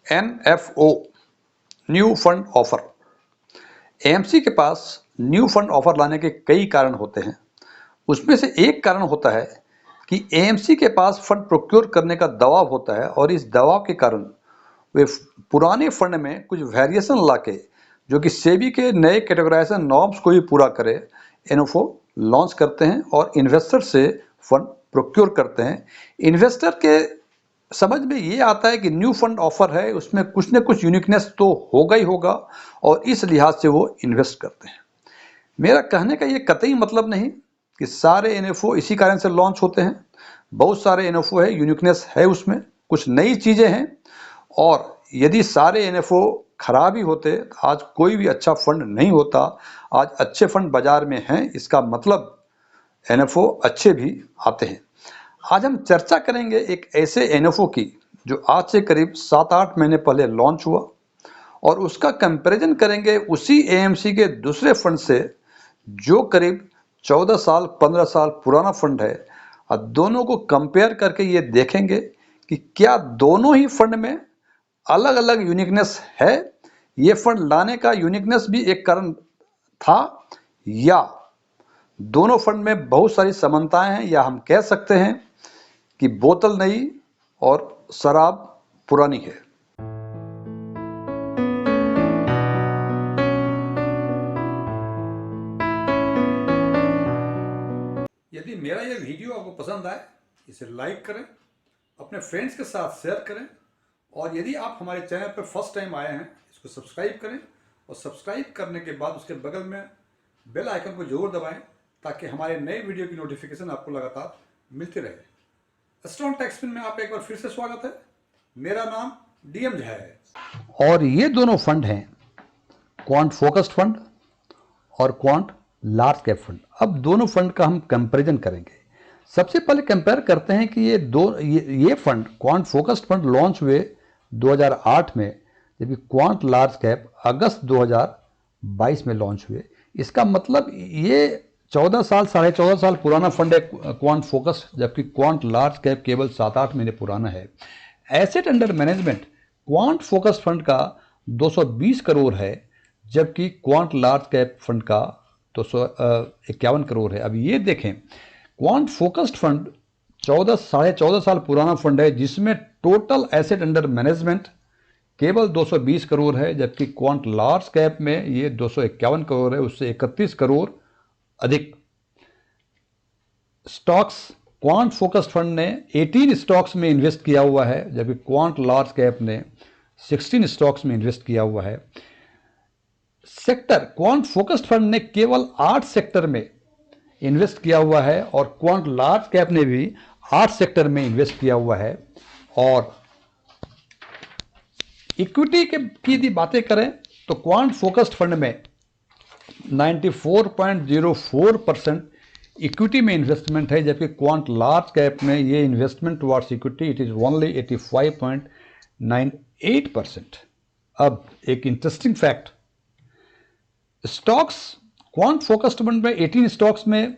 NFO new fund offer. AMC के पास new fund offer लाने के कई कारण होते हैं। उसमें से एक कारण होता है कि एएमसी के पास फंड प्रोक्योर करने का दबाव होता है और इस दबाव के कारण वे पुराने फंड में कुछ वेरिएशन लाके, जो कि सेबी के नए कैटेगराइजेशन नॉर्म्स को भी पूरा करे, एनएफओ लॉन्च करते हैं और इन्वेस्टर से फंड प्रोक्योर करते हैं। इन्वेस्टर के समझ में ये आता है कि न्यू फंड ऑफर है, उसमें कुछ न कुछ यूनिकनेस तो होगा ही होगा और इस लिहाज से वो इन्वेस्ट करते हैं। मेरा कहने का ये कतई मतलब नहीं कि सारे एनएफओ इसी कारण से लॉन्च होते हैं। बहुत सारे एनएफओ है, यूनिकनेस है, उसमें कुछ नई चीज़ें हैं और यदि सारे एनएफओ खराब ही होते तो आज कोई भी अच्छा फंड नहीं होता। आज अच्छे फंड बाजार में हैं, इसका मतलब एनएफओ अच्छे भी आते हैं। आज हम चर्चा करेंगे एक ऐसे एनएफओ की जो आज से करीब 7-8 महीने पहले लॉन्च हुआ और उसका कंपैरिजन करेंगे उसी एएमसी के दूसरे फंड से जो करीब 14 साल 15 साल पुराना फंड है। और दोनों को कंपेयर करके ये देखेंगे कि क्या दोनों ही फंड में अलग अलग यूनिकनेस है, ये फंड लाने का यूनिकनेस भी एक कारण था, या दोनों फंड में बहुत सारी समानताएं हैं, या हम कह सकते हैं कि बोतल नई और शराब पुरानी है। यदि मेरा यह वीडियो आपको पसंद आए, इसे लाइक करें, अपने फ्रेंड्स के साथ शेयर करें और यदि आप हमारे चैनल पर फर्स्ट टाइम आए हैं, इसको सब्सक्राइब करें और सब्सक्राइब करने के बाद उसके बगल में बेल आइकन को जरूर दबाएं ताकि हमारे नए वीडियो की नोटिफिकेशन आपको लगातार मिलती रहे। स्ट्रॉन्ग टेक स्पिन में आप एक बार फिर से स्वागत है। मेरा नाम डीएम झा है और ये दोनों फंड हैं क्वांट फोकस्ड फंड और क्वांट लार्ज कैप फंड। अब दोनों फंड का हम कंपैरिजन करेंगे। सबसे पहले कंपेयर करते हैं कि ये fund quant focused fund launch हुए 2008 में, जबकि क्वांट लार्ज कैप अगस्त 2022 में लॉन्च हुए। इसका मतलब ये 14 साल 14.5 साल पुराना फंड है क्वांट फोकस, जबकि क्वांट लार्ज कैप केवल 7-8 महीने पुराना है। Asset under management quant focus fund का 220 करोड़ है, जबकि क्वांट लार्ज कैप फंड का 251 करोड़ है। अब ये देखें, क्वांट फोकस्ड फंड 14.5 साल पुराना फंड है जिसमें टोटल एसेट अंडर मैनेजमेंट केवल 220 करोड़ है, जबकि क्वांट लार्ज कैप में ये 251 करोड़ है, उससे 31 करोड़ अधिक। स्टॉक्स, क्वांट फोकस्ड फंड ने 18 स्टॉक्स में इन्वेस्ट किया हुआ है, जबकि क्वांट लार्ज कैप ने 16 स्टॉक्स में इन्वेस्ट किया हुआ है। सेक्टर, क्वांट फोकस्ड फंड ने केवल 8 सेक्टर में इन्वेस्ट किया हुआ है और क्वांट लार्ज कैप ने भी 8 सेक्टर में इन्वेस्ट किया हुआ है। और इक्विटी की यदि बातें करें तो क्वांट फोकस्ड फंड में 94.04% इक्विटी में इन्वेस्टमेंट है, जबकि क्वांट लार्ज कैप में ये investment towards equity it is only 85.98%। अब एक interesting fact, stocks, quant focused fund में 18 स्टॉक्स में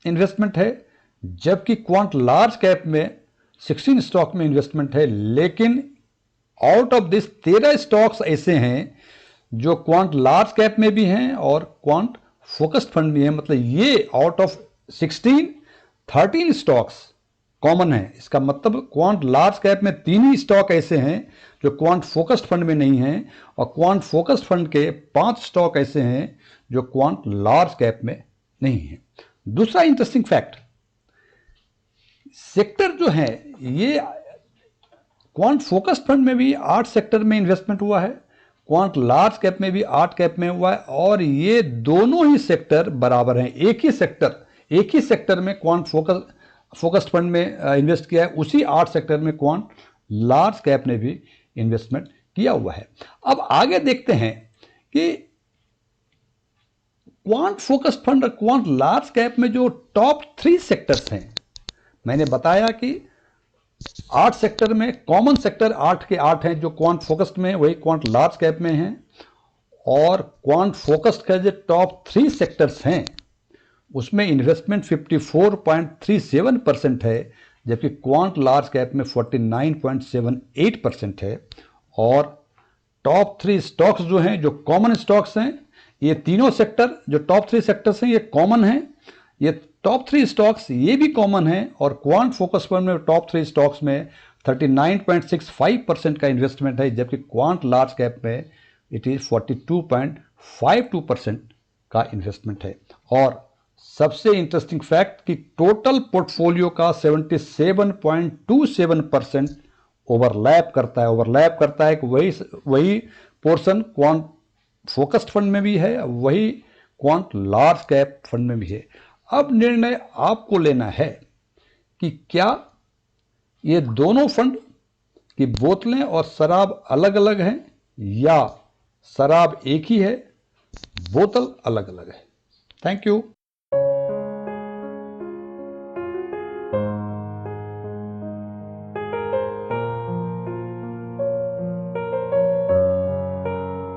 इन्वेस्टमेंट है, जबकि क्वांट लार्ज कैप में 16 स्टॉक में इन्वेस्टमेंट है। लेकिन आउट ऑफ दिस 13 स्टॉक्स ऐसे हैं जो क्वांट लार्ज कैप में भी हैं और क्वांट फोकस्ड फंड भी हैं। मतलब ये आउट ऑफ 13 स्टॉक्स कॉमन है। इसका मतलब क्वांट लार्ज कैप में 3 ही स्टॉक ऐसे हैं जो क्वांट फोकस्ड फंड में नहीं हैं और क्वांट फोकस्ड फंड के 5 स्टॉक ऐसे हैं जो क्वांट लार्ज कैप में नहीं हैं। दूसरा इंटरेस्टिंग फैक्ट, सेक्टर जो है, ये क्वांट फोकस्ड फंड में भी 8 सेक्टर में इन्वेस्टमेंट हुआ है, क्वांट लार्ज कैप में भी 8 कैप में हुआ है और ये दोनों ही सेक्टर बराबर हैं। एक ही सेक्टर में क्वांट फोकस्ड फंड में इन्वेस्ट किया है, उसी 8 सेक्टर में क्वांट लार्ज कैप ने भी इन्वेस्टमेंट किया हुआ है। अब आगे देखते हैं कि क्वांट फोकस्ड फंड और क्वांट लार्ज कैप में जो टॉप 3 सेक्टर्स हैं, मैंने बताया कि 8 सेक्टर में कॉमन सेक्टर 8 के 8 हैं जो क्वांट फोकस्ड में, वही क्वांट लार्ज कैप में हैं। और क्वांट फोकस्ड का जो टॉप 3 सेक्टर्स हैं उसमें इन्वेस्टमेंट 54.37% है, जबकि क्वांट लार्ज कैप में 49.78% है। और टॉप 3 स्टॉक्स जो हैं, जो कॉमन स्टॉक्स हैं, ये तीनों सेक्टर जो टॉप 3 सेक्टर्स हैं ये कॉमन हैं। ये टॉप 3 स्टॉक्स ये भी कॉमन हैं और क्वांट फोकस फंड में टॉप 3 स्टॉक्स में 39.65% का इन्वेस्टमेंट है, जबकि क्वांट लार्ज कैप में इट इज 42.52% का इन्वेस्टमेंट है। और सबसे इंटरेस्टिंग फैक्ट कि टोटल पोर्टफोलियो का 77.27% ओवरलैप करता है कि वही पोर्शन क्वांट फोकस्ड फंड में भी है, वही क्वांट लार्ज कैप फंड में भी है। अब निर्णय आपको लेना है कि क्या ये दोनों फंड की बोतलें और शराब अलग अलग हैं या शराब एक ही है, बोतल अलग अलग है। Thank you.